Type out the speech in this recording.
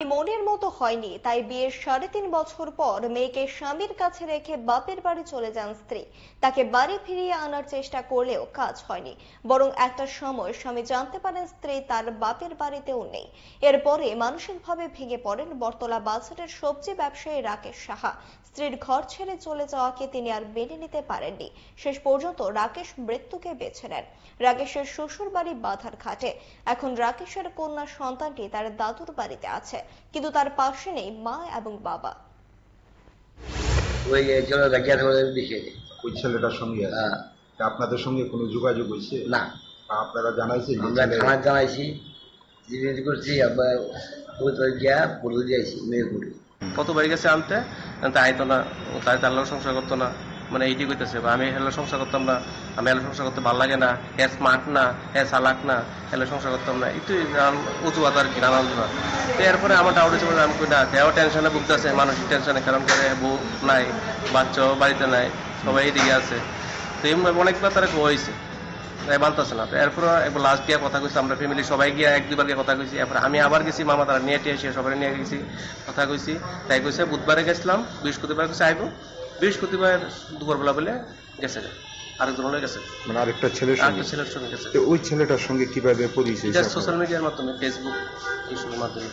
মনের মতো হয়নি, তাই বিয়ের ৩.৫ বছর পর মেয়েকে স্বামীর কাছে রেখে বাপের বাড়ি চলে যান স্ত্রী। তাকে বাড়ি ফিরিয়ে আনার চেষ্টা করলেও কাজ হয়নি, বরং একটা সময় স্বামী জানতে পারেন স্ত্রী তার বাপের বাড়িতেও নেই। এরপরে মানসিকভাবে ভেঙে পড়েন বটতলা বাজারের সবজি ব্যবসায়ী রাকেশ সাহা। স্ত্রীর ঘর ছেড়ে চলে যাওয়াকে তিনি আর মেনে নিতে পারেননি। শেষ পর্যন্ত রাকেশ মৃত্যুকে বেছে নেন। রাকেশের শ্বশুর বাড়ি বাধারঘাটে। এখন রাকেশের কন্যা সন্তানটি তার দাদুর বাড়িতে আছে, কিন্তু তার পাশে নেই মা এবং বাবা। ওই ছেলেটার সঙ্গে আপনাদের সঙ্গে কোনো যোগাযোগ হয়েছে না? আপনারা জানাইছেন? আমরা থানায় জানাইছি, জিজ্ঞেস করছি, আবার গিয়া বলে দিয়েছি মেয়ে করে। কতবার গেছে আনতে আইতো না, তাই তার সংসার করতো না, মানে এইটি কইতেছে আমি হেলো সংসার করতাম না, আমি হেলো সংসার করতে ভালো লাগে না, হে স্মার্ট না, হে চালাক না, হেলো সংসার করতাম না, একটু অজুহাত আর কি, নানা অজুহাত। তো এরপরে আমার ডাউট হচ্ছে আমি কই না, সেও টেনশনে ভুগতেছে, মানসিক টেনশনে, কারণ করে বউ নাই, বাচ্চাও বাড়িতে নাই, সবাই এদিকে আছে। তো এমনি অনেকবার তারা হয়েছে, তাই মানতেছে না। তো এরপর একবার লাস্ট গিয়ে কথা কইছি, আমরা ফ্যামিলি সবাই গিয়ে 1-2 বার গিয়ে কথা কইছি। এরপর আমি আবার গেছি, মামা তারা নিয়ে এসে সবাই নিয়ে গেছি, কথা কইছি। তাই কইছে বুধবারে গেছিলাম, বৃহস্পতিবার কইছে আইবো, বৃহস্পতিবার দুপুরবেলা বলে গেছে, আরেকজন হলে গেছে, মানে আরেকটা ছেলের সঙ্গে গেছে। ওই ছেলেটার সঙ্গে কিভাবে পরিচয়? সোশ্যাল মিডিয়ার মাধ্যমে, ফেসবুক এইসবের মাধ্যমে।